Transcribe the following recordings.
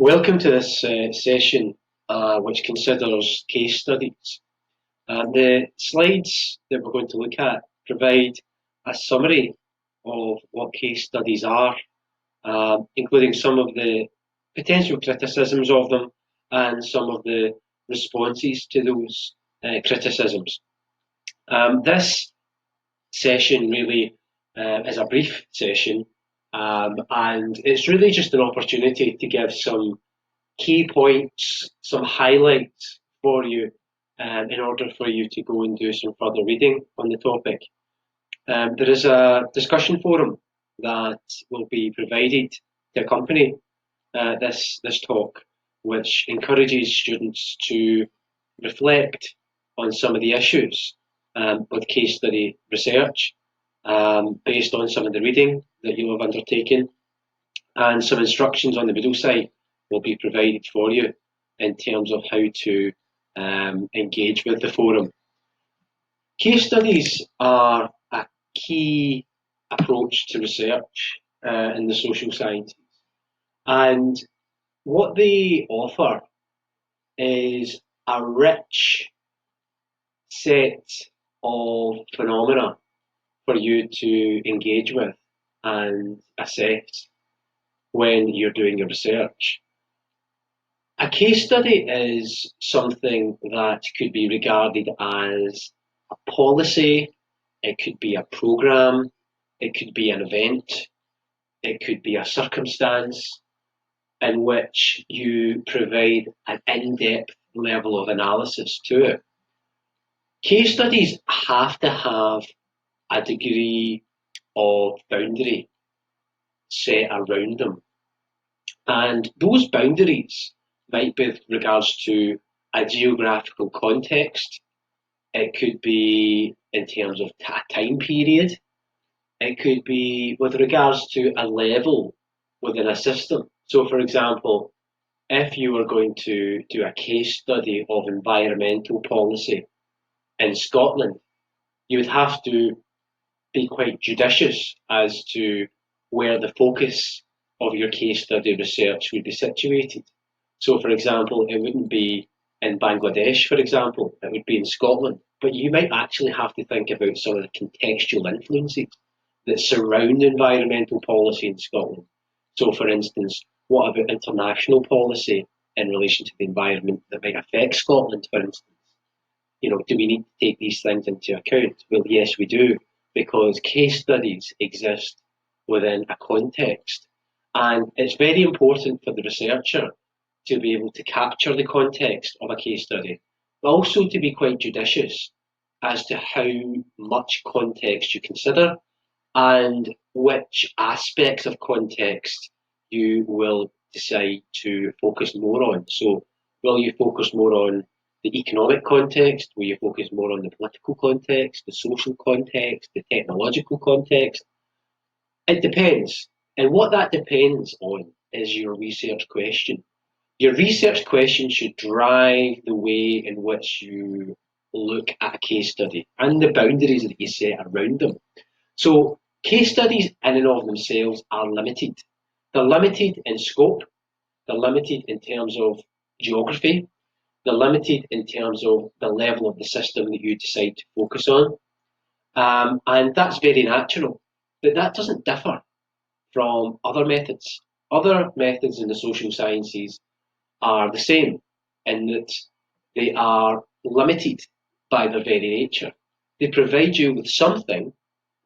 Welcome to this session, which considers case studies. The slides that we're going to look at provide a summary of what case studies are, including some of the potential criticisms of them and some of the responses to those criticisms. This session really is a brief session, and it's really just an opportunity to give some key points, some highlights for you in order for you to go and do some further reading on the topic. There is a discussion forum that will be provided to accompany this talk, which encourages students to reflect on some of the issues with case study research based on some of the reading that you'll have undertaken, and some instructions on the Moodle site will be provided for you in terms of how to engage with the forum. Case studies are a key approach to research in the social sciences, and what they offer is a rich set of phenomena for you to engage with and assess when you're doing your research. A case study is something that could be regarded as a policy, it could be a program, it could be an event, it could be a circumstance in which you provide an in-depth level of analysis to it. Case studies have to have a degree of boundary set around them. And those boundaries might be with regards to a geographical context. It could be in terms of a time period. It could be with regards to a level within a system. So, for example, if you were going to do a case study of environmental policy in Scotland, you would have to be quite judicious as to where the focus of your case study research would be situated. So, for example, it wouldn't be in Bangladesh, for example, it would be in Scotland. But you might actually have to think about some of the contextual influences that surround environmental policy in Scotland. So, for instance, what about international policy in relation to the environment that might affect Scotland, for instance? Do we need to take these things into account? Well, yes, we do, because case studies exist within a context. And it's very important for the researcher to be able to capture the context of a case study, but also to be quite judicious as to how much context you consider and which aspects of context you will decide to focus more on. So, will you focus more on the economic context? Will you focus more on the political context, the social context, the technological context? It depends. And what that depends on is your research question. Your research question should drive the way in which you look at a case study and the boundaries that you set around them. So, case studies in and of themselves are limited. They're limited in scope, they're limited in terms of geography, they're limited in terms of the level of the system that you decide to focus on. And that's very natural. But that doesn't differ from other methods. Other methods in the social sciences are the same in that they are limited by their very nature. They provide you with something,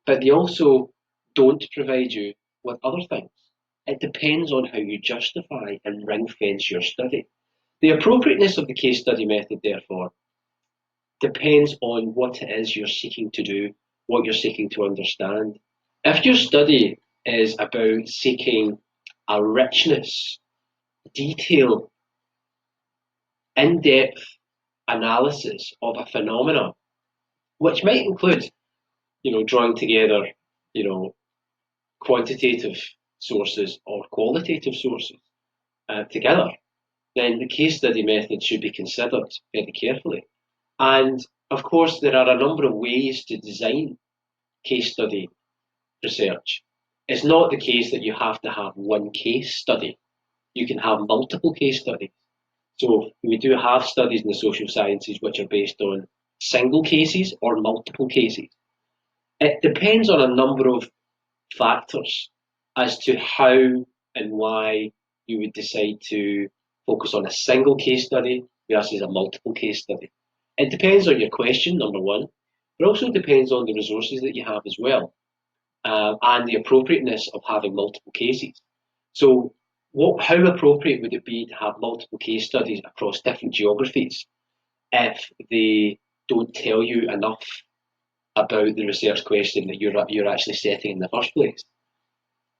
but they also don't provide you with other things. It depends on how you justify and ring fence your study. The appropriateness of the case study method, therefore, depends on what it is you're seeking to do, what you're seeking to understand. If your study is about seeking a richness, detail, in-depth analysis of a phenomenon, which might include, drawing together, you know, quantitative sources or qualitative sources together, then the case study method should be considered very carefully. And of course, there are a number of ways to design case study research. It's not the case that you have to have one case study. You can have multiple case studies. So we do have studies in the social sciences which are based on single cases or multiple cases. It depends on a number of factors as to how and why you would decide to focus on a single case study versus a multiple case study. It depends on your question, number one, but also depends on the resources that you have as well, and the appropriateness of having multiple cases. So, how appropriate would it be to have multiple case studies across different geographies if they don't tell you enough about the research question that you're actually setting in the first place?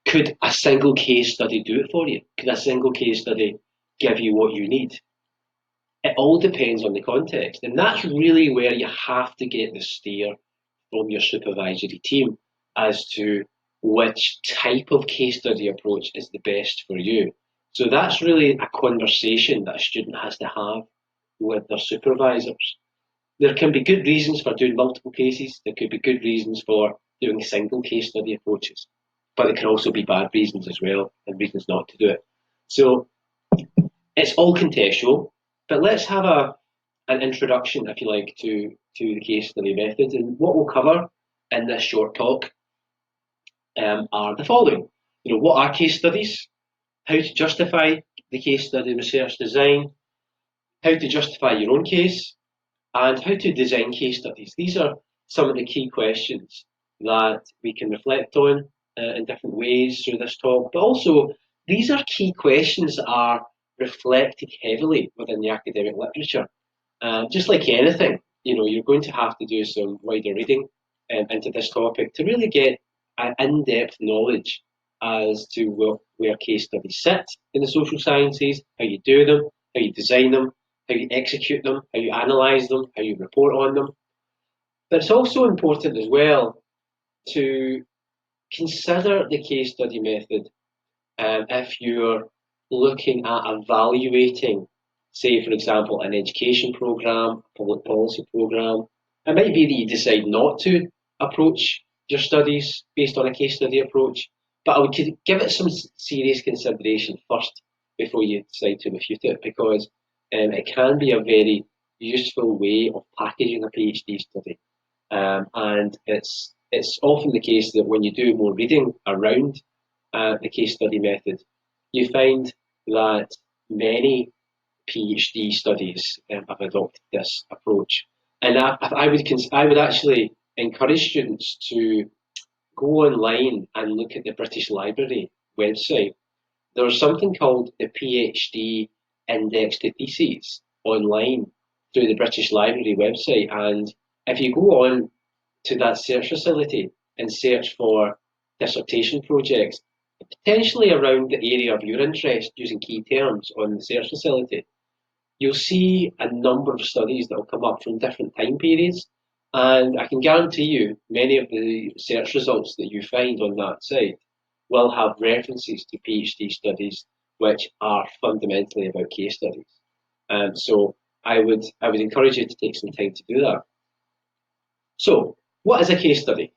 Could a single case study do it for you? Could a single case study give you what you need? It all depends on the context, and that's really where you have to get the steer from your supervisory team as to which type of case study approach is the best for you. So that's really a conversation that a student has to have with their supervisors. There can be good reasons for doing multiple cases. There could be good reasons for doing single case study approaches, but there can also be bad reasons as well and reasons not to do it. So it's all contextual, but let's have an introduction, if you like, to the case study method. And what we'll cover in this short talk are the following. What are case studies? How to justify the case study research design, how to justify your own case, and how to design case studies. These are some of the key questions that we can reflect on in different ways through this talk, but also these are key questions that are reflected heavily within the academic literature. Just like anything, you're going to have to do some wider reading into this topic to really get an in-depth knowledge as to where case studies sit in the social sciences, how you do them, how you design them, how you execute them, how you analyse them, how you report on them. But it's also important as well to consider the case study method if you're looking at evaluating, say, for example, an education programme, public policy programme. It might be that you decide not to approach your studies based on a case study approach, but I would give it some serious consideration first before you decide to refute it, because it can be a very useful way of packaging a PhD study. And it's often the case that when you do more reading around the case study method, you find that many PhD studies have adopted this approach. And I would actually encourage students to go online and look at the British Library website. There's something called the PhD Index to Theses online through the British Library website. And if you go on to that search facility and search for dissertation projects, potentially around the area of your interest using key terms on the search facility, you'll see a number of studies that will come up from different time periods. And I can guarantee you many of the search results that you find on that site will have references to PhD studies which are fundamentally about case studies. So I would encourage you to take some time to do that. So, what is a case study?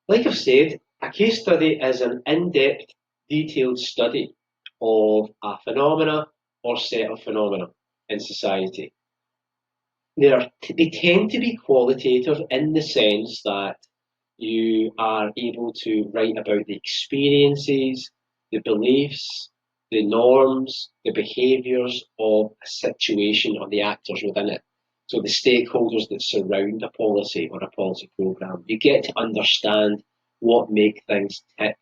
Like I've said, a case study is an in-depth, detailed study of a phenomena or set of phenomena in society. They tend to be qualitative in the sense that you are able to write about the experiences, the beliefs, the norms, the behaviours of a situation or the actors within it. So the stakeholders that surround a policy or a policy programme. You get to understand what make things tick.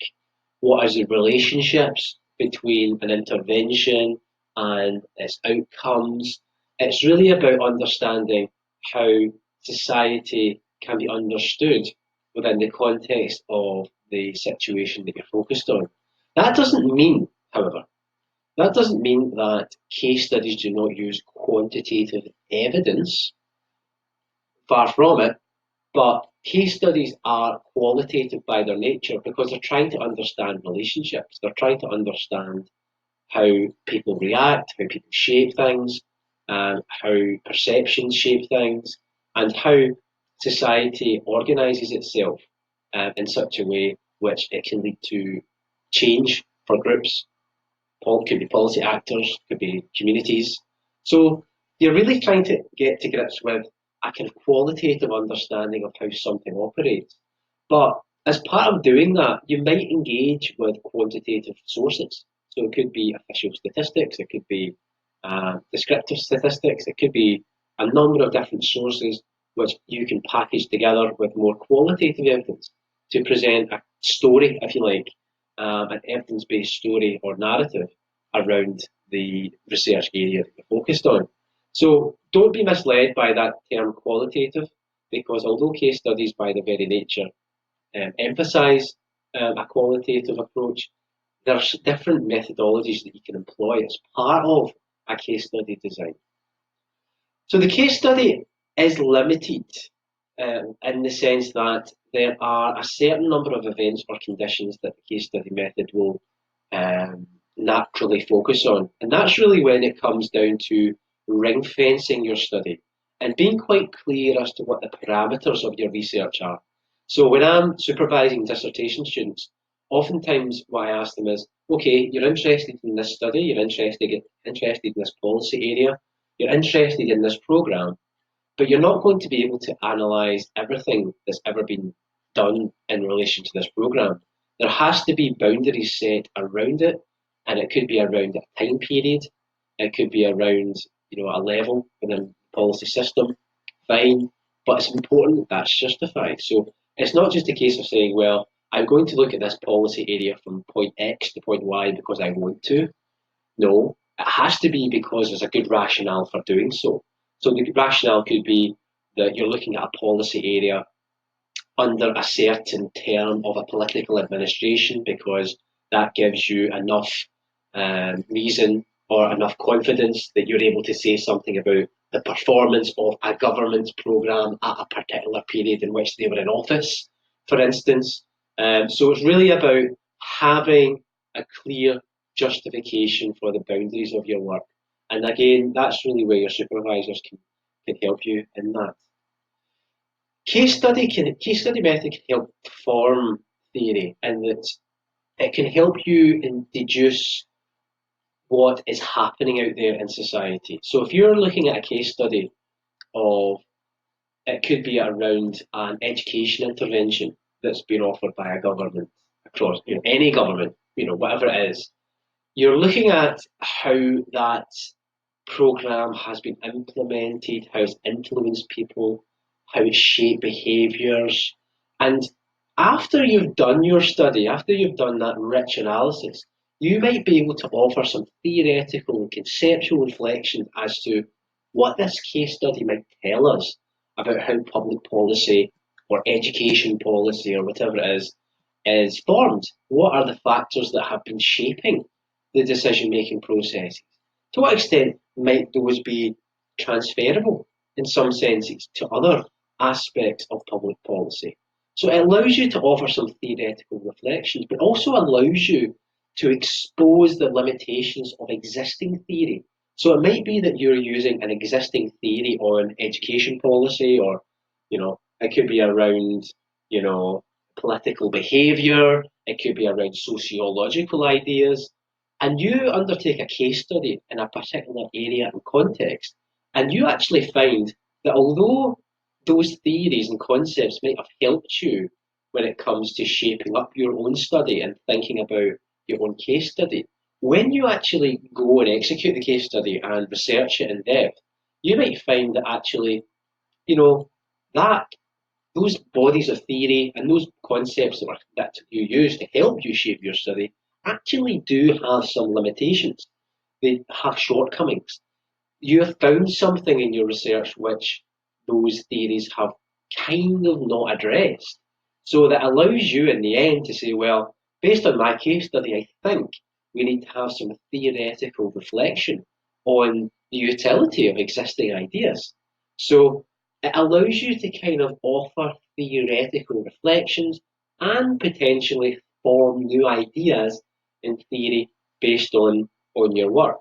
What is the relationships between an intervention and its outcomes? It's really about understanding how society can be understood within the context of the situation that you're focused on. That doesn't mean, however, that doesn't mean that case studies do not use quantitative evidence. Far from it. But case studies are qualitative by their nature because they're trying to understand relationships. They're trying to understand how people react, how people shape things, how perceptions shape things, and how society organises itself in such a way which it can lead to change for groups. could be policy actors, could be communities. So you're really trying to get to grips with a kind of qualitative understanding of how something operates. But as part of doing that, you might engage with quantitative sources. So it could be official statistics, it could be descriptive statistics, it could be a number of different sources which you can package together with more qualitative evidence to present a story, if you like, an evidence-based story or narrative around the research area that you're focused on. So don't be misled by that term qualitative, because although case studies by their very nature emphasize a qualitative approach, there's different methodologies that you can employ as part of a case study design. So the case study is limited in the sense that there are a certain number of events or conditions that the case study method will naturally focus on. And that's really when it comes down to ring fencing your study and being quite clear as to what the parameters of your research are. So when I'm supervising dissertation students, oftentimes what I ask them is, okay, you're interested in this study, you're interested in this policy area, you're interested in this program, but you're not going to be able to analyse everything that's ever been done in relation to this program. There has to be boundaries set around it, and it could be around a time period, it could be around a level within the policy system. Fine, but it's important that that's justified. So it's not just a case of saying, well, I'm going to look at this policy area from point X to point Y because I want to. No, it has to be because there's a good rationale for doing so. So the rationale could be that you're looking at a policy area under a certain term of a political administration because that gives you enough reason or enough confidence that you're able to say something about the performance of a government programme at a particular period in which they were in office, for instance. So it's really about having a clear justification for the boundaries of your work. And again, that's really where your supervisors can help you in that. Case study method can help form theory, and that it can help you deduce what is happening out there in society. So if you're looking at a case study of, it could be around an education intervention that's been offered by a government across any government, whatever it is, you're looking at how that program has been implemented, how it's influenced people, how it's shaped behaviours. And after you've done your study, after you've done that rich analysis, you might be able to offer some theoretical and conceptual reflections as to what this case study might tell us about how public policy or education policy or whatever it is formed. What are the factors that have been shaping the decision-making processes? To what extent might those be transferable in some senses to other aspects of public policy? So it allows you to offer some theoretical reflections, but also allows you to expose the limitations of existing theory. So it might be that you're using an existing theory on education policy, or it could be around political behaviour, it could be around sociological ideas, and you undertake a case study in a particular area and context, and you actually find that although those theories and concepts might have helped you when it comes to shaping up your own study and thinking about your own case study, when you actually go and execute the case study and research it in depth, you might find that actually, that those bodies of theory and those concepts that you use to help you shape your study actually do have some limitations. They have shortcomings. You have found something in your research which those theories have kind of not addressed. So that allows you in the end to say, well, based on my case study, I think we need to have some theoretical reflection on the utility of existing ideas. So it allows you to kind of offer theoretical reflections and potentially form new ideas in theory based on your work.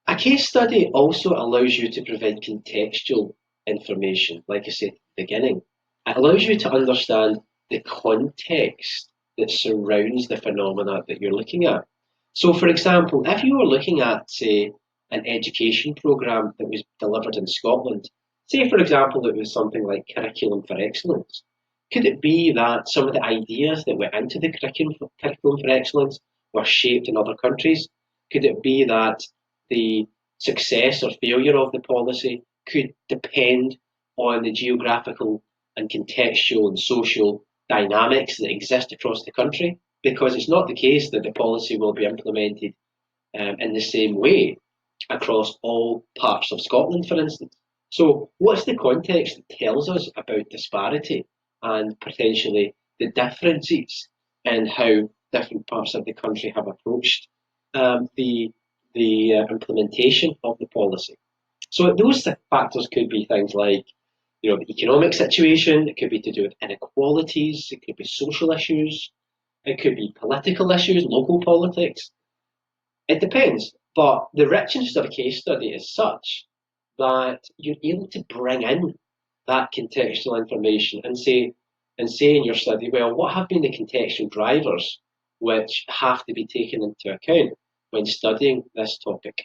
A case study also allows you to provide contextual information, like I said at the beginning. It allows you to understand the context that surrounds the phenomena that you're looking at. So, for example, if you were looking at, say, an education programme that was delivered in Scotland, say, for example, it was something like Curriculum for Excellence, could it be that some of the ideas that went into the Curriculum for Excellence were shaped in other countries? Could it be that the success or failure of the policy could depend on the geographical and contextual and social dynamics that exist across the country? Because it's not the case that the policy will be implemented in the same way across all parts of Scotland, for instance. So, what's the context that tells us about disparity and potentially the differences in how different parts of the country have approached the implementation of the policy? So, those factors could be things like, the economic situation. It could be to do with inequalities. It could be social issues. It could be political issues, local politics. It depends, but the richness of a case study is such that you're able to bring in that contextual information and say in your study, well, what have been the contextual drivers which have to be taken into account when studying this topic?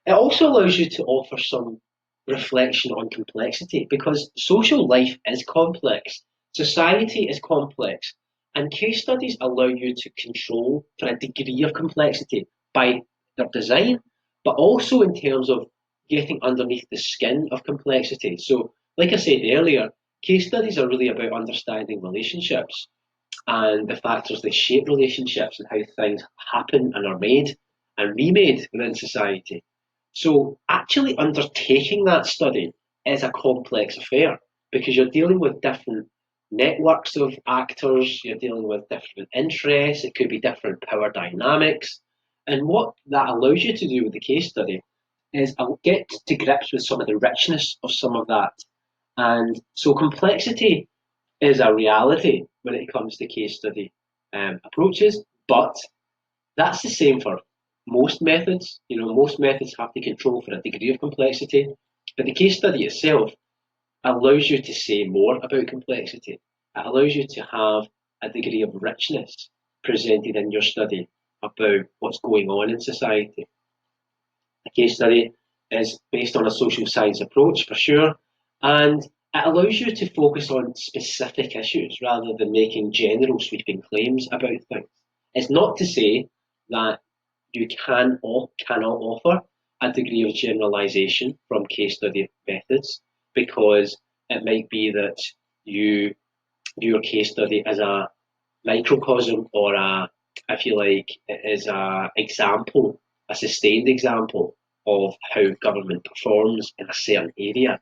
It also allows you to offer some reflection on complexity because social life is complex, society is complex, and case studies allow you to control for a degree of complexity by their design, but also in terms of getting underneath the skin of complexity. So, like I said earlier, case studies are really about understanding relationships and the factors that shape relationships and how things happen and are made and remade within society. So, actually undertaking that study is a complex affair because you're dealing with different networks of actors, you're dealing with different interests, it could be different power dynamics. And what that allows you to do with the case study is I'll get to grips with some of the richness of some of that. And so, complexity is a reality when it comes to case study approaches, but that's the same for most methods. Most methods have to control for a degree of complexity, but the case study itself allows you to say more about complexity. It allows you to have a degree of richness presented in your study about what's going on in society. A case study is based on a social science approach for sure, and it allows you to focus on specific issues rather than making general sweeping claims about things. It's not to say that you can or cannot offer a degree of generalization from case study methods because it might be that you your case study is a microcosm or if you like, it is a example, a sustained example of how government performs in a certain area.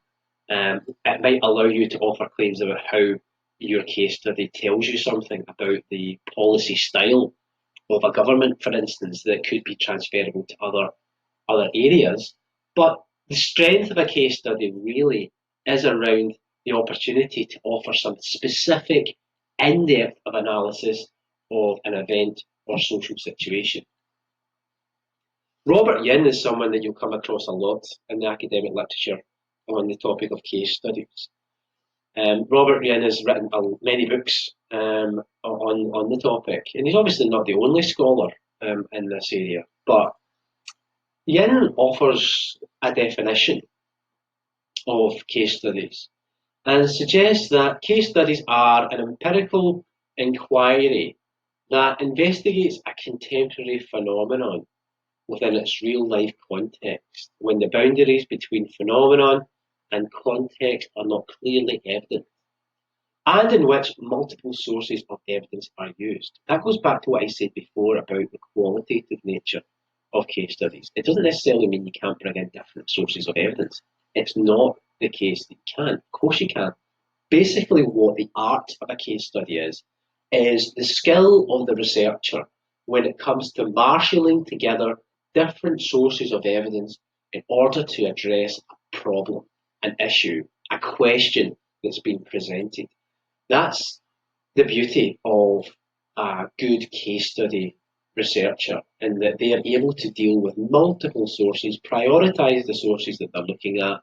It might allow you to offer claims about how your case study tells you something about the policy style of a government, for instance, that could be transferable to other areas. But the strength of a case study really is around the opportunity to offer some specific, in-depth of analysis of an event or social situation. Robert Yin is someone that you'll come across a lot in the academic literature on the topic of case studies. Robert Yin has written many books on the topic, and he's obviously not the only scholar in this area, but Yin offers a definition of case studies and suggests that case studies are an empirical inquiry that investigates a contemporary phenomenon within its real life context when the boundaries between phenomenon and context are not clearly evident, and in which multiple sources of evidence are used. That goes back to what I said before about the qualitative nature of case studies. It doesn't necessarily mean you can't bring in different sources of evidence. It's not the case that you can. Of course you can. Basically, what the art of a case study is the skill of the researcher when it comes to marshalling together different sources of evidence in order to address a problem, an issue, a question that's been presented. That's the beauty of a good case study researcher, in that they are able to deal with multiple sources, prioritize the sources that they're looking at,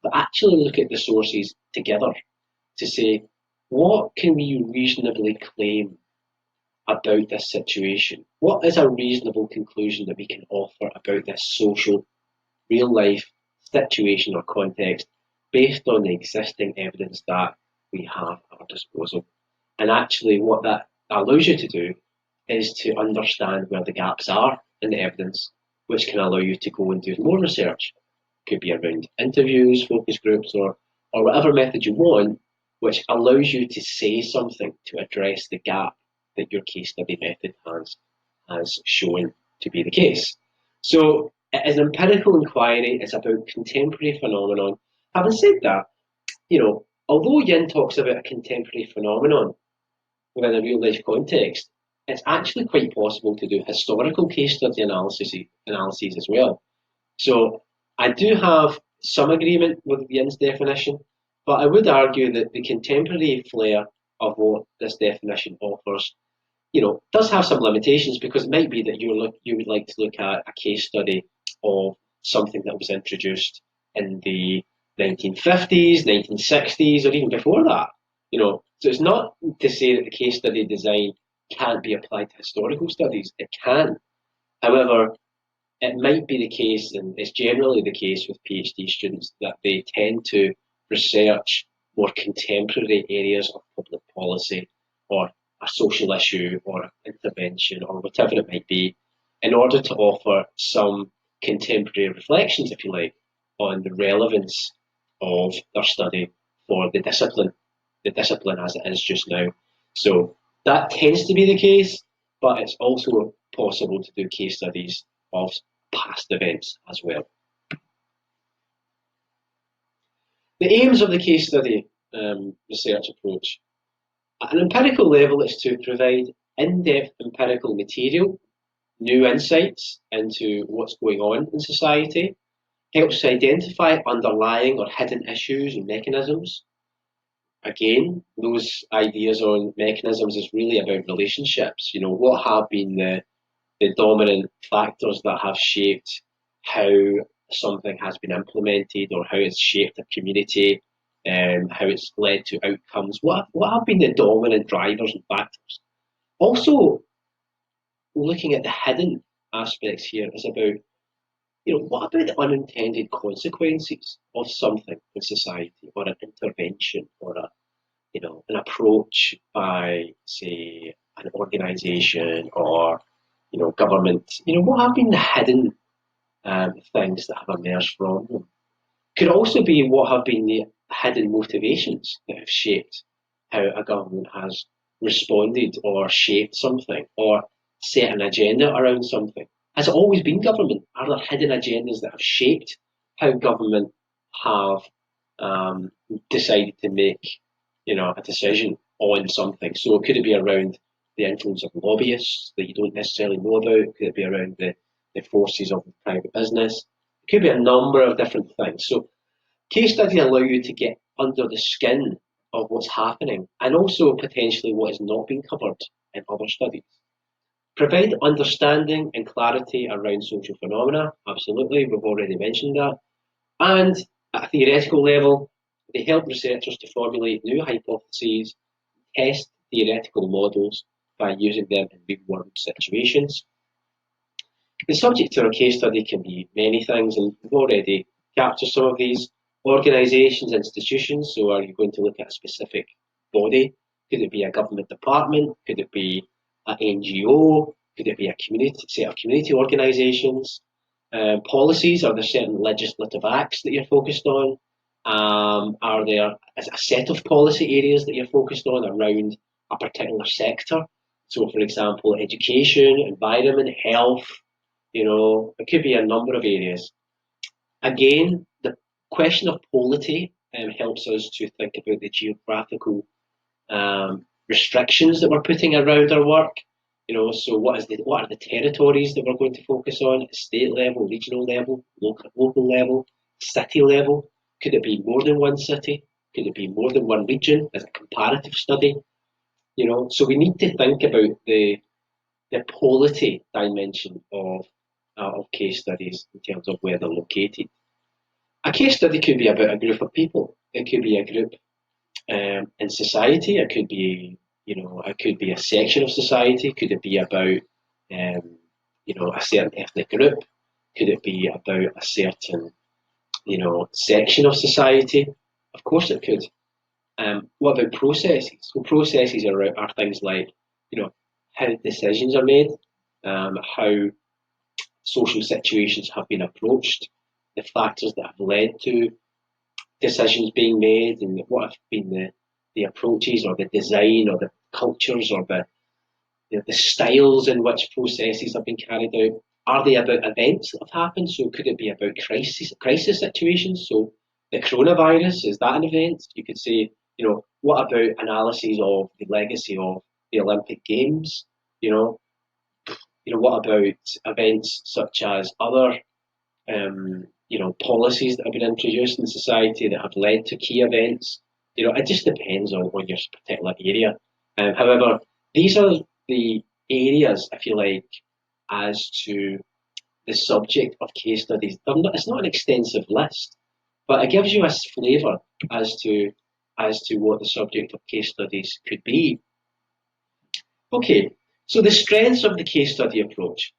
but actually look at the sources together to say, what can we reasonably claim about this situation? What is a reasonable conclusion that we can offer about this social, real life situation or context based on the existing evidence that we have at our disposal? And actually, what that allows you to do is to understand where the gaps are in the evidence, which can allow you to go and do more research. It could be around interviews, focus groups, or whatever method you want, which allows you to say something to address the gap that your case study method has shown to be the case. So it is an empirical inquiry, it's about contemporary phenomenon. Having said that, although Yin talks about a contemporary phenomenon within a real life context, it's actually quite possible to do historical case study analyses as well. So I do have some agreement with Yin's definition, but I would argue that the contemporary flair of what this definition offers, does have some limitations, because it might be that you would like to look at a case study of something that was introduced in the 1950s, 1960s, or even before that. So it's not to say that the case study design can't be applied to historical studies. It can. However, it might be the case, and it's generally the case with PhD students, that they tend to research more contemporary areas of public policy, or a social issue, or an intervention, or whatever it might be, in order to offer some contemporary reflections, if you like, on the relevance of their study for the discipline as it is just now. So that tends to be the case, but it's also possible to do case studies of past events as well. The aims of the case study research approach. At an empirical level, is to provide in-depth empirical material, new insights into what's going on in society, helps to identify underlying or hidden issues and mechanisms. Again, those ideas on mechanisms is really about relationships. What have been the dominant factors that have shaped how something has been implemented, or how it's shaped a community, how it's led to outcomes. What have been the dominant drivers and factors? Also, looking at the hidden aspects here is about, what about the unintended consequences of something in society, or an intervention, or an approach by, say, an organisation, or government. What have been the hidden things that have emerged from them? Could also be what have been the hidden motivations that have shaped how a government has responded, or shaped something, or set an agenda around something. Has it always been government? Are there hidden agendas that have shaped how government have decided to make a decision on something? So could it be around the influence of lobbyists that you don't necessarily know about? Could it be around the forces of private business? It could be a number of different things. So case studies allow you to get under the skin of what's happening, and also potentially what is not being covered in other studies. Provide understanding and clarity around social phenomena. Absolutely, we've already mentioned that. And at a theoretical level, they help researchers to formulate new hypotheses, test theoretical models by using them in real-world situations. The subject of a case study can be many things, and we've already captured some of these. Organisations, institutions, so are you going to look at a specific body? Could it be a government department? Could it be an NGO? Could it be a set of community organisations? Policies, are there certain legislative acts that you're focused on? Are there a set of policy areas that you're focused on around a particular sector? So, for example, education, environment, health, it could be a number of areas. Again, the question of polity helps us to think about the geographical restrictions that we're putting around our work. So what are the territories that we're going to focus on at state level, regional level, local level, city level? Could it be more than one city? Could it be more than one region as a comparative study? So we need to think about the polity dimension of case studies in terms of where they're located. A case study could be about a group of people. It could be a group in society. It could be, it could be a section of society. Could it be about a certain ethnic group? Could it be about a certain section of society? Of course it could. What about processes? Well, processes are things like how decisions are made, how social situations have been approached, the factors that have led to decisions being made, and what have been the approaches or the design or the cultures or the styles in which processes have been carried out. Are they about events that have happened? So could it be about crisis situations? So the coronavirus, is that an event? You could say, what about analyses of the legacy of the Olympic Games? What about events such as other policies that have been introduced in society that have led to key events? It just depends on your particular area. However, these are the areas, if you like, as to the subject of case studies. It's not an extensive list, but it gives you a flavour as to what the subject of case studies could be. Okay, so the strengths of the case study approach.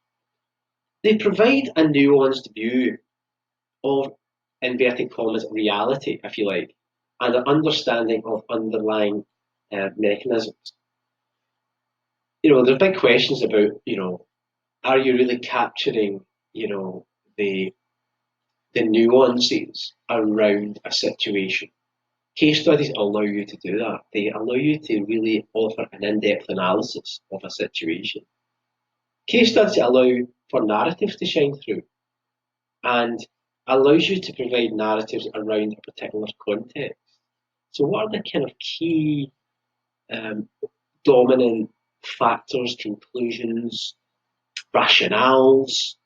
They provide a nuanced view of inverted commas reality, if you like, and an understanding of underlying mechanisms. There's big questions about, are you really capturing, the nuances around a situation? Case studies allow you to do that. They allow you to really offer an in-depth analysis of a situation. Case studies allow for narratives to shine through and allows you to provide narratives around a particular context. So, what are the kind of key dominant factors, conclusions, rationales,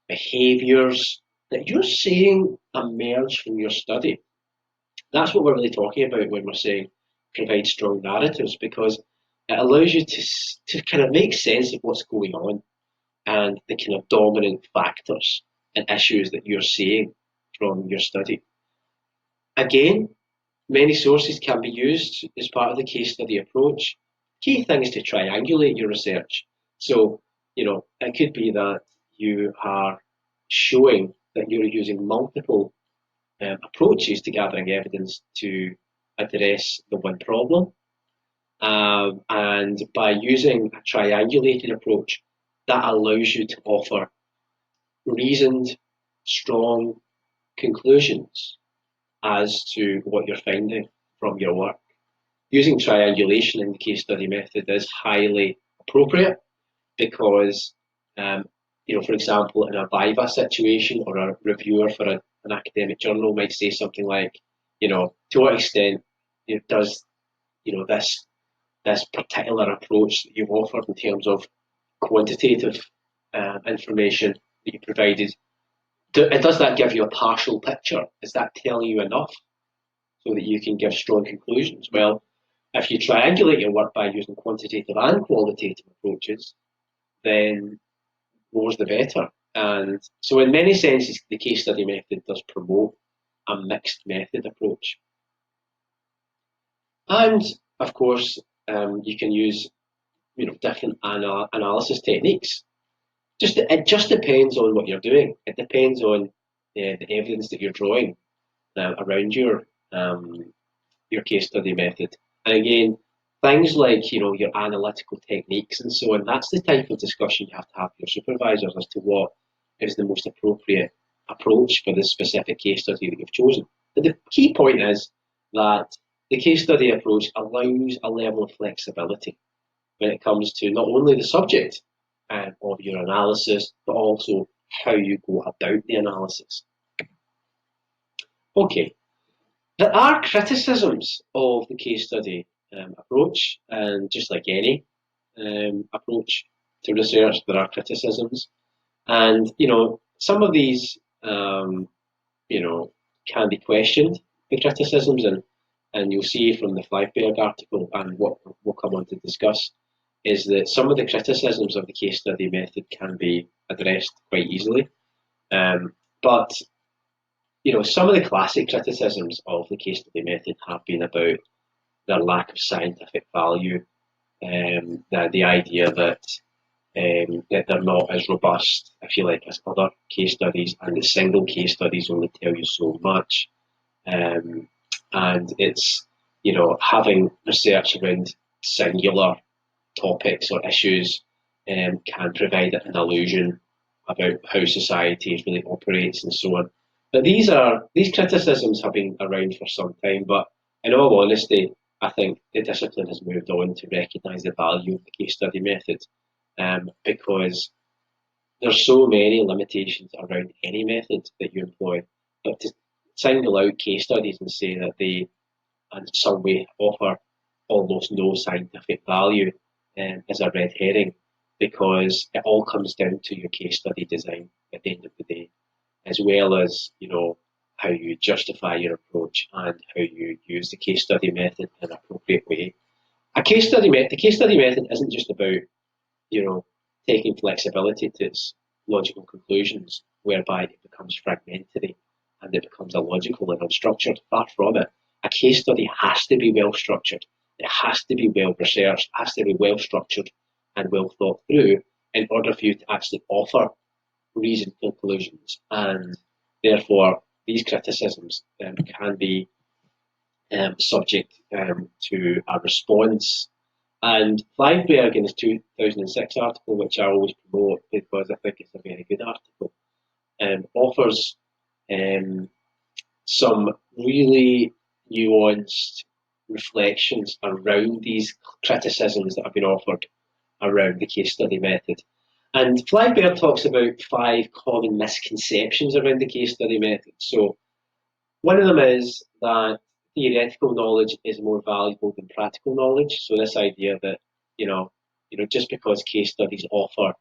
behaviours that you're seeing emerge from your study? That's what we're really talking about when we're saying provide strong narratives, because it allows you to kind of make sense of what's going on and the kind of dominant factors and issues that you're seeing from your study. Again, many sources can be used as part of the case study approach. Key thing is to triangulate your research. So, it could be that you are showing that you're using multiple approaches to gathering evidence to address the one problem. And by using a triangulated approach, that allows you to offer reasoned, strong conclusions as to what you're finding from your work. Using triangulation in the case study method is highly appropriate because, for example, in a Viva situation or a reviewer for an academic journal might say something like, to what extent does this particular approach that you've offered in terms of quantitative information that you provided, does that give you a partial picture? Is that telling you enough so that you can give strong conclusions? Well, if you triangulate your work by using quantitative and qualitative approaches, then more's the better. And so in many senses, the case study method does promote a mixed method approach. And of course, you can use different analysis techniques. It just depends on what you're doing. It depends on the evidence that you're drawing around your case study method. And again, things like your analytical techniques and so on. That's the type of discussion you have to have with your supervisors as to what is the most appropriate approach for this specific case study that you've chosen. But the key point is that the case study approach allows a level of flexibility when it comes to not only the subject of your analysis, but also how you go about the analysis. Okay, there are criticisms of the case study approach, and just like any approach to research, there are criticisms, and some of these can be questioned. The criticisms, and you'll see from the Fleifberg article and what we'll come on to discuss, is that some of the criticisms of the case study method can be addressed quite easily. But some of the classic criticisms of the case study method have been about their lack of scientific value, the idea that they're not as robust, if you like, as other case studies, and the single case studies only tell you so much. Um, and it's, having research around singular topics or issues can provide an illusion about how society really operates and so on. But these criticisms have been around for some time, but in all honesty, I think the discipline has moved on to recognise the value of the case study method, because there's so many limitations around any method that you employ. But to single out case studies and say that they in some way offer almost no scientific value is a red herring, because it all comes down to your case study design at the end of the day, as well as how you justify your approach and how you use the case study method in an appropriate way. The case study method isn't just about you know taking flexibility to its logical conclusions, whereby it becomes fragmentary and it becomes illogical and unstructured. Far from it. A case study has to be well structured. It has to be well researched, has to be well structured and well thought through in order for you to actually offer reasoned conclusions. And therefore, these criticisms can be subject to a response. And Flyberg, in his 2006 article, which I always promote because I think it's a very good article, offers some really nuanced reflections around these criticisms that have been offered around the case study method. And Flyberg talks about 5 common misconceptions around the case study method. So one of them is that theoretical knowledge is more valuable than practical knowledge. So this idea that just because case studies offer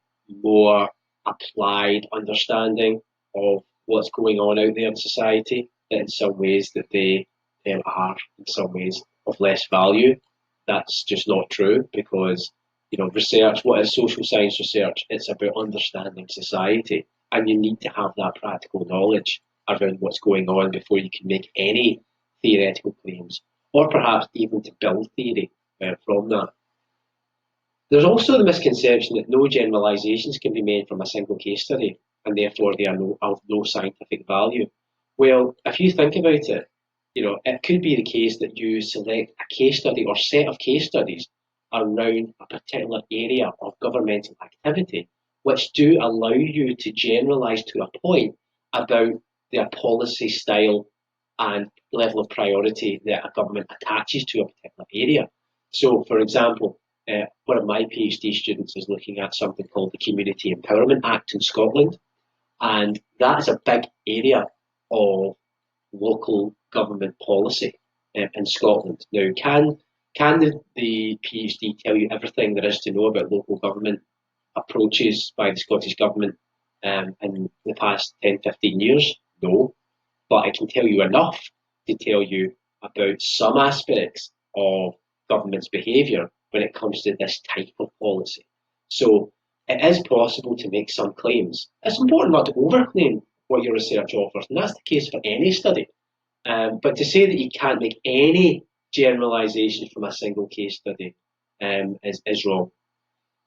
more applied understanding of what's going on out there in society, that in some ways that they are in some ways of less value. That's just not true, because research. What is social science research? It's about understanding society, and you need to have that practical knowledge around what's going on before you can make any theoretical claims, or perhaps even to build theory from that. There's also the misconception that no generalizations can be made from a single case study, and therefore they are of no scientific value. Well, if you think about it, it could be the case that you select a case study or set of case studies around a particular area of governmental activity, which do allow you to generalize to a point about their policy style and level of priority that a government attaches to a particular area. So, for example, one of my PhD students is looking at something called the Community Empowerment Act in Scotland, and that is a big area of local government policy in Scotland. Now, can the PhD tell you everything there is to know about local government approaches by the Scottish Government in the past 10, 15 years? No, but I can tell you enough to tell you about some aspects of government's behaviour when it comes to this type of policy. So it is possible to make some claims. It's important not to overclaim what your research offers, and that's the case for any study. But to say that you can't make any generalisations from a single case study is wrong.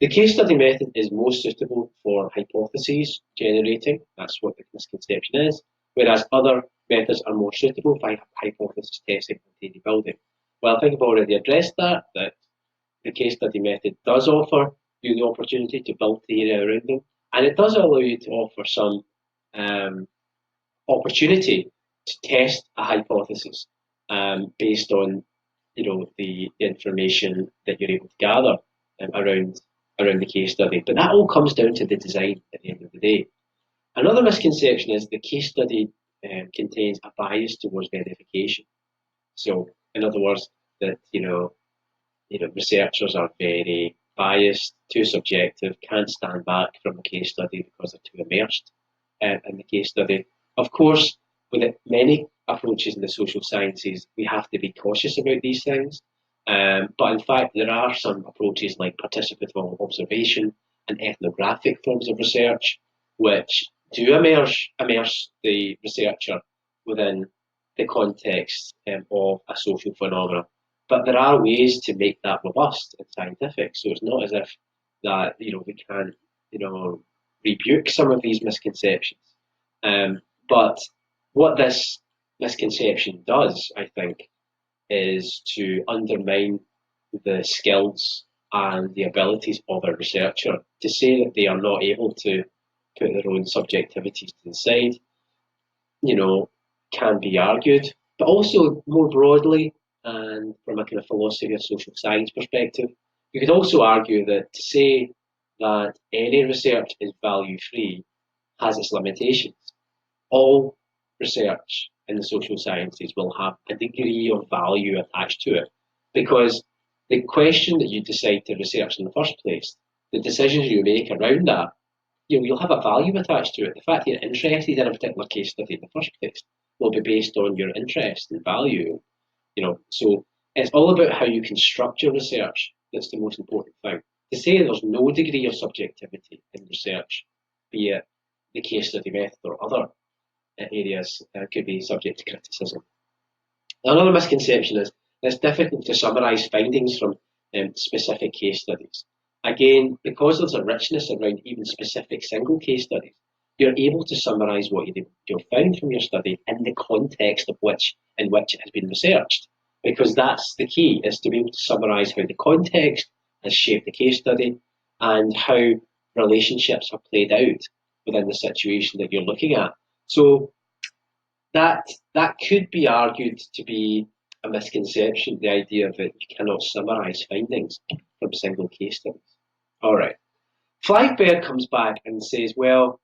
The case study method is most suitable for hypotheses generating. That's what the misconception is. Whereas other methods are more suitable for hypothesis testing and theory building. Well, I think I've already addressed that the case study method does offer you the opportunity to build theory around them, and it does allow you to offer some opportunity to test a hypothesis based on the information that you're able to gather around the case study. But that all comes down to the design at the end of the day. Another misconception is the case study contains a bias towards verification. So, in other words, that researchers are very biased, too subjective, can't stand back from a case study because they're too immersed in the case study. Of course, with many approaches in the social sciences, we have to be cautious about these things. But in fact, there are some approaches like participatory observation and ethnographic forms of research, which do immerse the researcher within the context of a social phenomenon. But there are ways to make that robust and scientific. So it's not as if that we can't rebuke some of these misconceptions. But what this misconception does, I think, is to undermine the skills and the abilities of a researcher. To say that they are not able to put their own subjectivities to the side, can be argued. But also more broadly, and from a kind of philosophy of social science perspective, you could also argue that to say that any research is value free has its limitations. All research in the social sciences will have a degree of value attached to it, because the question that you decide to research in the first place, the decisions you make around that, you'll have a value attached to it. The fact that you're interested in a particular case study in the first place will be based on your interest and value. So it's all about how you construct your research that's the most important thing. To say there's no degree of subjectivity in research, be it the case study method or other areas, could be subject to criticism. Another misconception is that it's difficult to summarise findings from specific case studies. Again, because there's a richness around even specific single case studies, you're able to summarise what you've found from your study in the context in which it has been researched. Because that's the key, is to be able to summarise how the context has shaped the case study and how relationships have played out within the situation that you're looking at. So that could be argued to be a misconception, the idea that you cannot summarise findings from single case studies. All right. Flaigberg comes back and says, well,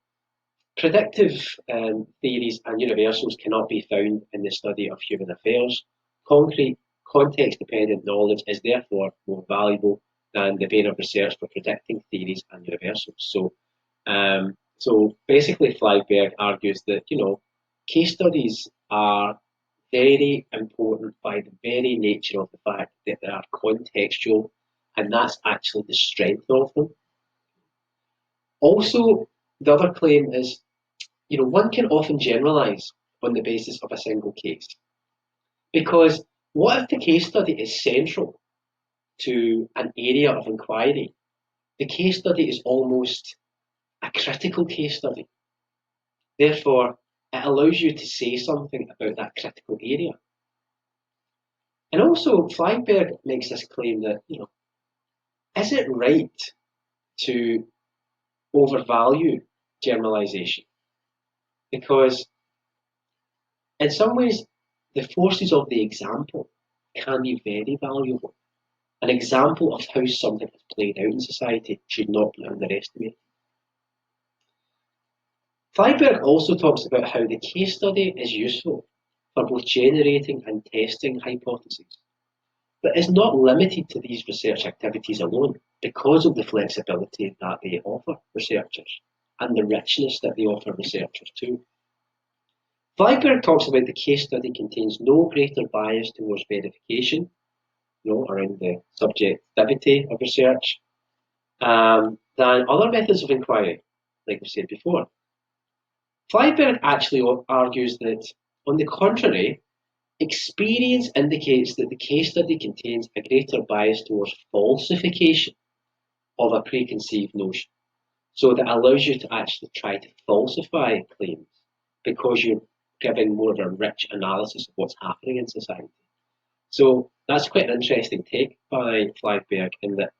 predictive theories and universals cannot be found in the study of human affairs. Concrete, context-dependent knowledge is therefore more valuable than the vein of research for predicting theories and universals. So basically, Flaigberg argues that case studies are very important by the very nature of the fact that they are contextual, and that's actually the strength of them. Also, the other claim is, one can often generalize on the basis of a single case. Because what if the case study is central to an area of inquiry? The case study is almost a critical case study. Therefore, it allows you to say something about that critical area. And also, Flaigberg makes this claim that, is it right to overvalue generalization? Because in some ways, the forces of the example can be very valuable. An example of how something has played out in society should not be underestimated. Flaigberg also talks about how the case study is useful for both generating and testing hypotheses, but is not limited to these research activities alone because of the flexibility that they offer researchers and the richness that they offer researchers too. Flaigberg talks about the case study contains no greater bias towards verification, around the subjectivity of research, than other methods of inquiry, like we said before. Flaigberg actually argues that, on the contrary, experience indicates that the case study contains a greater bias towards falsification of a preconceived notion. So that allows you to actually try to falsify claims because you're giving more of a rich analysis of what's happening in society. So that's quite an interesting take by Flaigberg, in that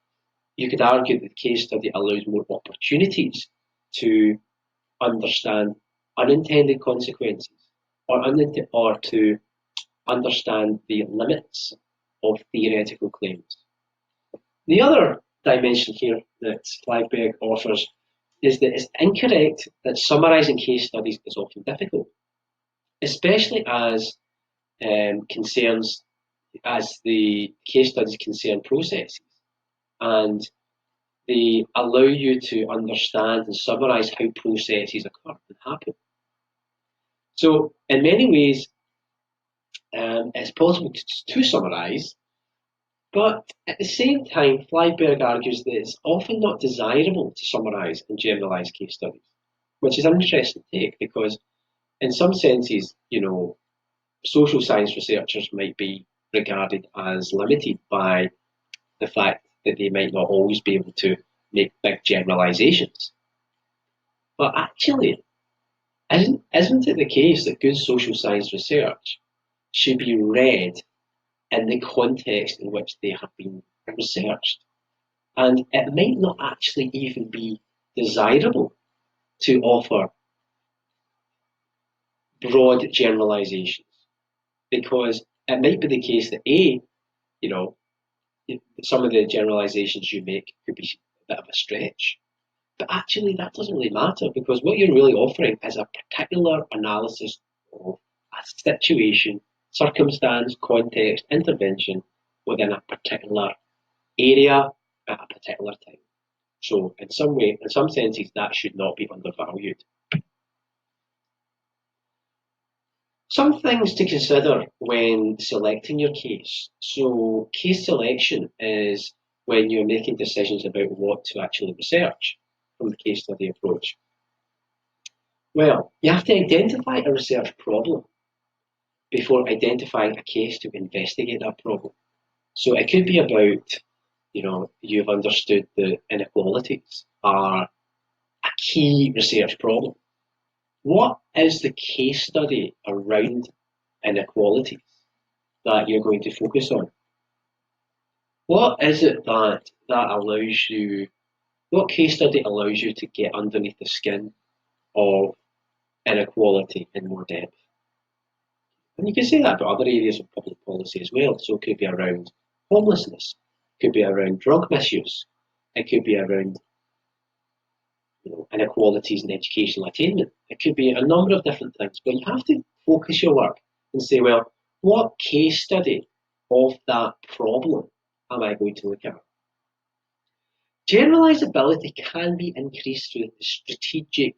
you could argue that the case study allows more opportunities to understand unintended consequences or to understand the limits of theoretical claims. The other dimension here that Flaigberg offers is that it's incorrect that summarising case studies is often difficult, especially as the case studies concern processes, and they allow you to understand and summarise how processes occur and happen. So, in many ways, it's possible to summarise, but at the same time, Flaigberg argues that it's often not desirable to summarise and generalise case studies, which is an interesting take, because in some senses, social science researchers might be regarded as limited by the fact that they might not always be able to make big generalizations. But actually, isn't it the case that good social science research should be read in the context in which they have been researched? And it might not actually even be desirable to offer broad generalizations, because it might be the case that you know, some of the generalizations you make could be a bit of a stretch. But actually, that doesn't really matter, because what you're really offering is a particular analysis of a situation, circumstance, context, intervention within a particular area at a particular time. So, in some way, in some senses, that should not be undervalued. Some things to consider when selecting your case. So, case selection is when you're making decisions about what to actually research from the case study approach. Well, you have to identify a research problem before identifying a case to investigate that problem. So it could be about, you've understood that inequalities are a key research problem. What is the case study around inequalities that you're going to focus on? What is it that allows you, what case study allows you to get underneath the skin of inequality in more depth? And you can say that about other areas of public policy as well. So it could be around homelessness, it could be around drug misuse, it could be around inequalities in educational attainment. It could be a number of different things, but you have to focus your work and say, well, what case study of that problem am I going to look at? Generalizability can be increased through the strategic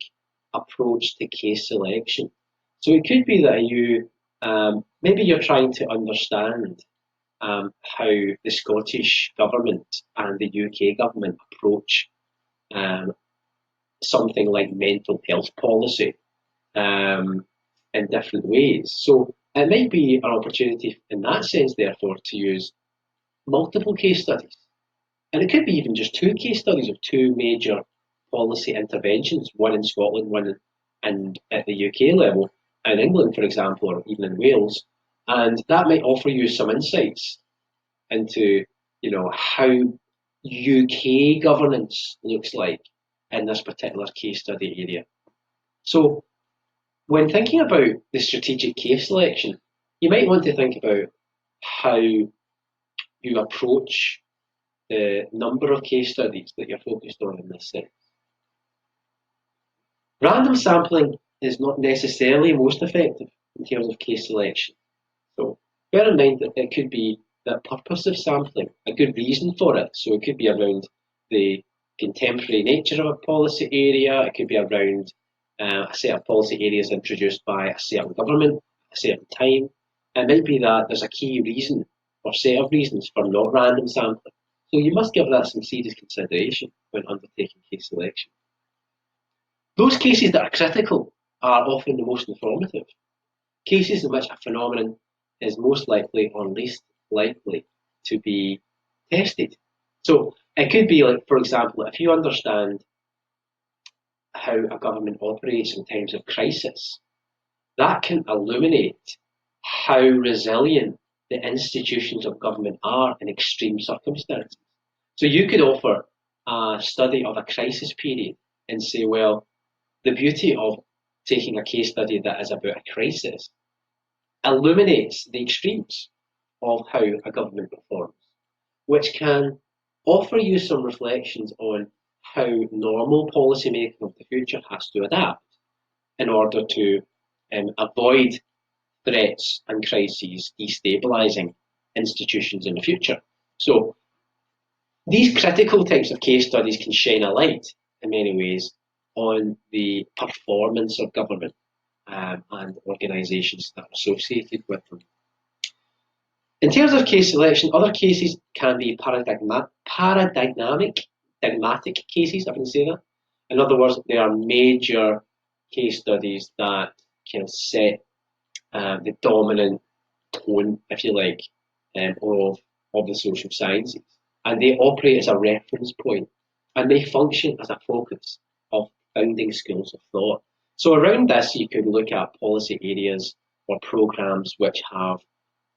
approach to case selection. So it could be that maybe you're trying to understand how the Scottish government and the UK government approach something like mental health policy in different ways. So it might be an opportunity in that sense, therefore, to use multiple case studies. And it could be even just two case studies of two major policy interventions, one in Scotland, one at the UK level, in England, for example, or even in Wales. And that might offer you some insights into, how UK governance looks like in this particular case study area. So when thinking about the strategic case selection, you might want to think about how you approach the number of case studies that you're focused on in this sense. Random sampling is not necessarily most effective in terms of case selection. So bear in mind that it could be the purpose of sampling, a good reason for it. So it could be around the contemporary nature of a policy area, it could be around a set of policy areas introduced by a certain government at a certain time. It might be that there's a key reason or set of reasons for not random sampling. So you must give that some serious consideration when undertaking case selection. Those cases that are critical are often the most informative. Cases in which a phenomenon is most likely or least likely to be tested. So it could be like, for example, if you understand how a government operates in times of crisis, that can illuminate how resilient the institutions of government are in extreme circumstances. So you could offer a study of a crisis period and say, well, the beauty of taking a case study that is about a crisis illuminates the extremes of how a government performs, which can offer you some reflections on how normal policy making of the future has to adapt in order to avoid threats and crises destabilising institutions in the future. So these critical types of case studies can shine a light in many ways on the performance of government and organisations that are associated with them. In terms of case selection, other cases can be paradigmatic cases, if I can say that. In other words, they are major case studies that can set the dominant tone, if you like, of the social sciences, and they operate as a reference point, and they function as a focus of founding schools of thought. So around this, you could look at policy areas or programs which have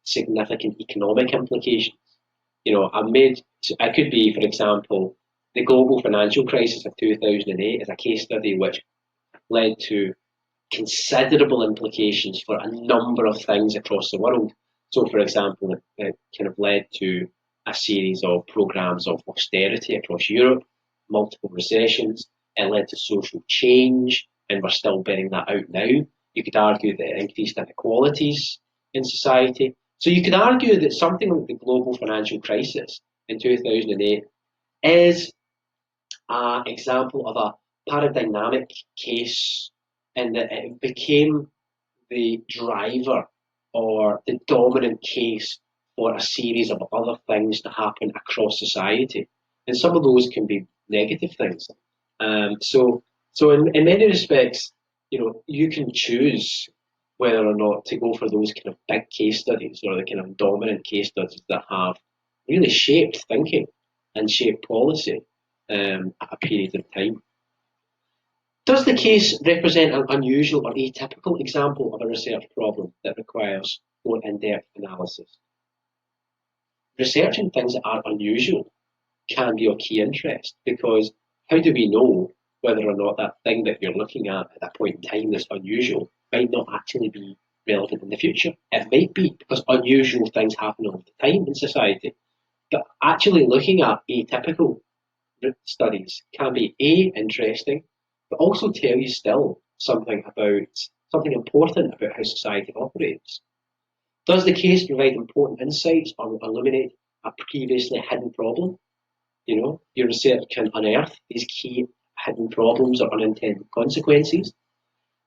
significant economic implications. I could be, for example, the global financial crisis of 2008 is a case study which led to considerable implications for a number of things across the world. So, for example, it kind of led to a series of programs of austerity across Europe, multiple recessions. It led to social change, and we're still bearing that out now. You could argue that it increased inequalities in society. So you could argue that something like the global financial crisis in 2008 is an example of a paradigmatic case in that it became the driver or the dominant case for a series of other things to happen across society. And some of those can be negative things. So in many respects, you can choose whether or not to go for those kind of big case studies or the kind of dominant case studies that have really shaped thinking and shaped policy at a period of time. Does the case represent an unusual or atypical example of a research problem that requires more in-depth analysis? Researching things that are unusual can be of key interest, because how do we know whether or not that thing that you're looking at that point in time that's unusual might not actually be relevant in the future? It might be, because unusual things happen all the time in society. But actually looking at atypical studies can be interesting, but also tell you still something important about how society operates. Does the case provide important insights or illuminate a previously hidden problem? Your research can unearth these key hidden problems or unintended consequences.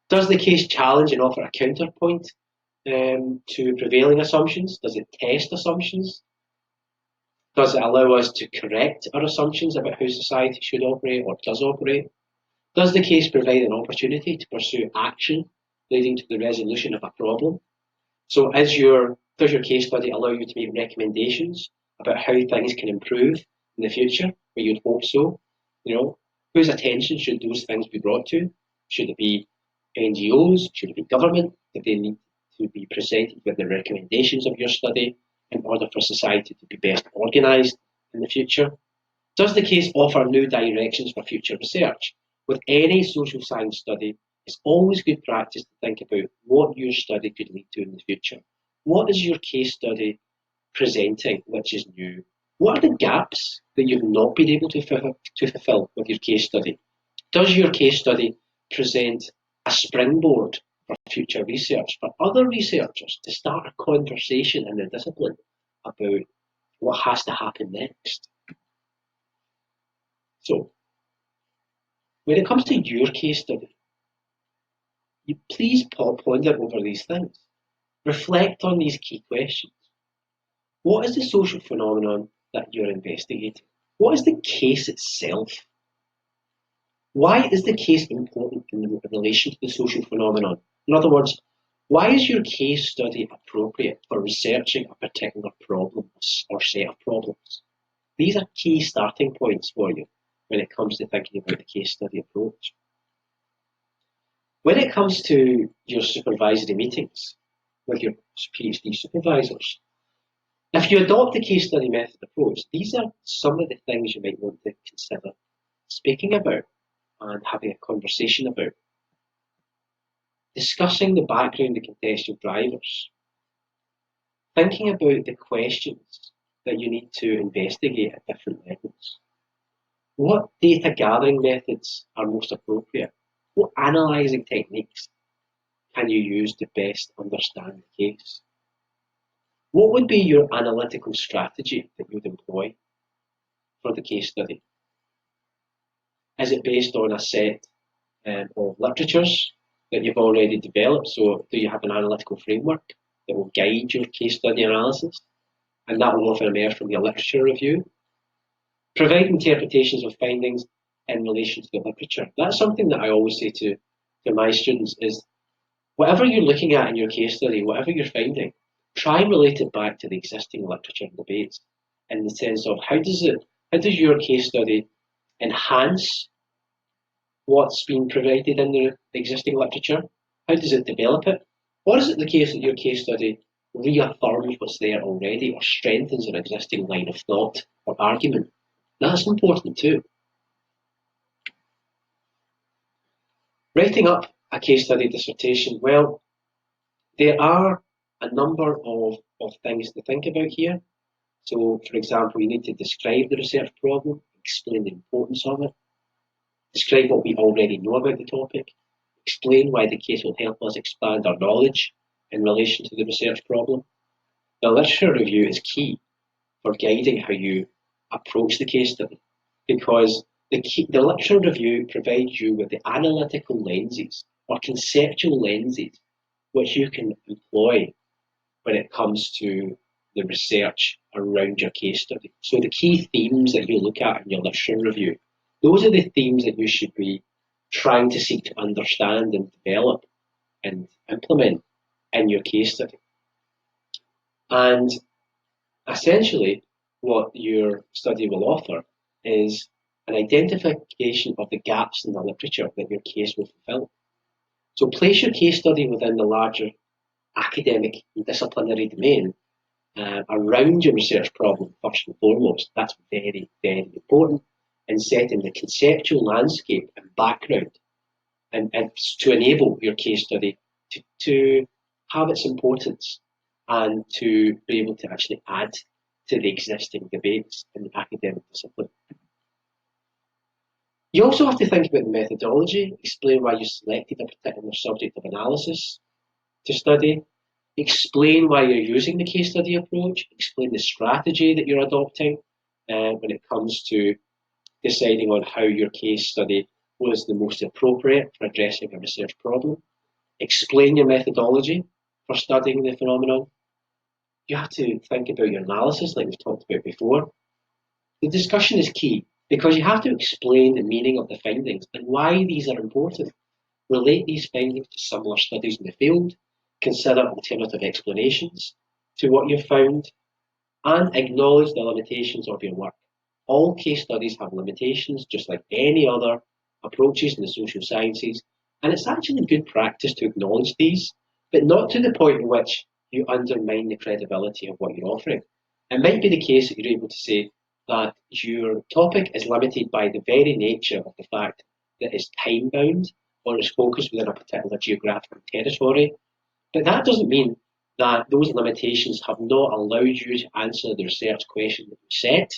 Does the case challenge and offer a counterpoint to prevailing assumptions? Does it test assumptions? Does it allow us to correct our assumptions about how society should operate or does operate? Does the case provide an opportunity to pursue action leading to the resolution of a problem? So does your case study allow you to make recommendations about how things can improve in the future, where you'd hope so? Whose attention should those things be brought to? Should it be NGOs? Should it be government? Do they need to be presented with the recommendations of your study in order for society to be best organised in the future? Does the case offer new directions for future research? With any social science study, it's always good practice to think about what your study could lead to in the future. What is your case study presenting which is new? What are the gaps that you've not been able to fulfill with your case study? Does your case study present a springboard for future research, for other researchers to start a conversation in the discipline about what has to happen next? So, when it comes to your case study, you please ponder over these things. Reflect on these key questions. What is the social phenomenon that you're investigating? What is the case itself? Why is the case important in relation to the social phenomenon? In other words, why is your case study appropriate for researching a particular problem or set of problems? These are key starting points for you when it comes to thinking about the case study approach. When it comes to your supervisory meetings with your PhD supervisors, if you adopt the case study method approach, these are some of the things you might want to consider speaking about and having a conversation about. Discussing the background and contextual drivers. Thinking about the questions that you need to investigate at different levels. What data gathering methods are most appropriate? What analysing techniques can you use to best understand the case? What would be your analytical strategy that you would employ for the case study? Is it based on a set of literatures that you've already developed? So do you have an analytical framework that will guide your case study analysis? And that will often emerge from your literature review. Provide interpretations of findings in relation to the literature. That's something that I always say to my students is, whatever you're looking at in your case study, whatever you're finding, try and relate it back to the existing literature and debates in the sense of how does your case study enhance what's been provided in the existing literature? How does it develop it? Or is it the case that your case study reaffirms what's there already or strengthens an existing line of thought or argument? That's important too. Writing up a case study dissertation, well, there are a number of things to think about here. So, for example, you need to describe the research problem, explain the importance of it, describe what we already know about the topic, explain why the case will help us expand our knowledge in relation to the research problem. The literature review is key for guiding how you approach the case study because the literature review provides you with the analytical lenses or conceptual lenses which you can employ when it comes to the research around your case study. So the key themes that you look at in your literature review, those are the themes that you should be trying to seek to understand and develop and implement in your case study. And essentially, what your study will offer is an identification of the gaps in the literature that your case will fulfill. So place your case study within the larger academic and disciplinary domain around your research problem first and foremost. That's very, very important in setting the conceptual landscape and background and to enable your case study to have its importance and to be able to actually add to the existing debates in the academic discipline. You also have to think about the methodology, explain why you selected a particular subject of analysis to study, explain why you're using the case study approach, explain the strategy that you're adopting when it comes to deciding on how your case study was the most appropriate for addressing a research problem, explain your methodology for studying the phenomenon. You have to think about your analysis like we've talked about before. The discussion is key because you have to explain the meaning of the findings and why these are important. Relate these findings to similar studies in the field, consider alternative explanations to what you've found, and acknowledge the limitations of your work. All case studies have limitations, just like any other approaches in the social sciences, and it's actually good practice to acknowledge these, but not to the point in which you undermine the credibility of what you're offering. It might be the case that you're able to say that your topic is limited by the very nature of the fact that it's time bound or is focused within a particular geographical territory. But that doesn't mean that those limitations have not allowed you to answer the research question that you set.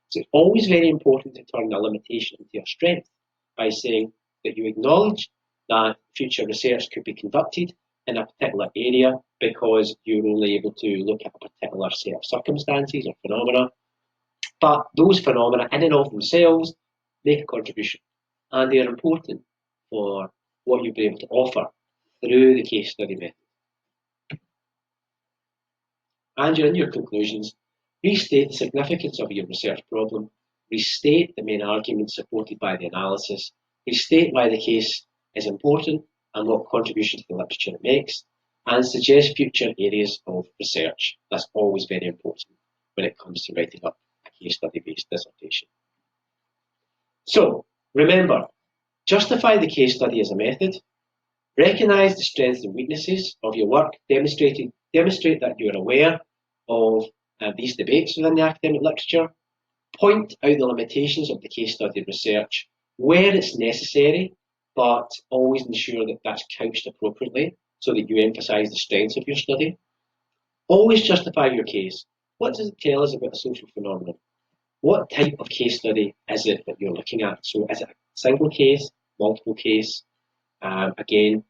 So it's always very important to turn a limitation into your strength by saying that you acknowledge that future research could be conducted in a particular area because you're only able to look at a particular set of circumstances or phenomena. But those phenomena in and of themselves make a contribution and they are important for what you'll be able to offer through the case study method. And in your conclusions, restate the significance of your research problem, restate the main arguments supported by the analysis, restate why the case is important and what contribution to the literature it makes, and suggest future areas of research. That's always very important when it comes to writing up a case study-based dissertation. So, remember, justify the case study as a method, recognise the strengths and weaknesses of your work, demonstrate that you're aware of these debates within the academic literature, point out the limitations of the case study research where it's necessary, but always ensure that that's couched appropriately so that you emphasise the strengths of your study. Always justify your case. What does it tell us about a social phenomenon? What type of case study is it that you're looking at? So is it a single case, multiple case? Again,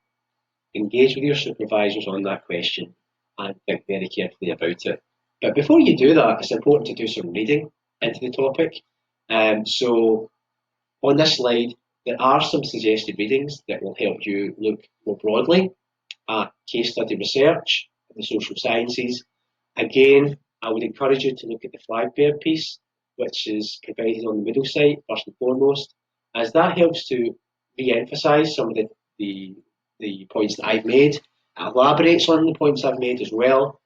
engage with your supervisors on that question and think very carefully about it. But before you do that, it's important to do some reading into the topic. So on this slide, there are some suggested readings that will help you look more broadly at case study research in the social sciences. Again, I would encourage you to look at the Flagbear piece, which is provided on the middle site, first and foremost, as that helps to re-emphasise some of the points that I've made. It elaborates on the points I've made as well.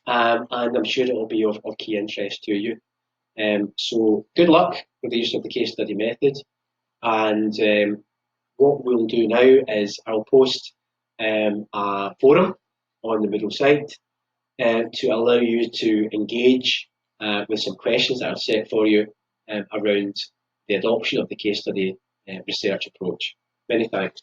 and I'm sure it will be of key interest to you. So good luck with the use of the case study method. And what we'll do now is I'll post a forum on the Moodle site to allow you to engage with some questions that I've set for you around the adoption of the case study research approach. Many thanks.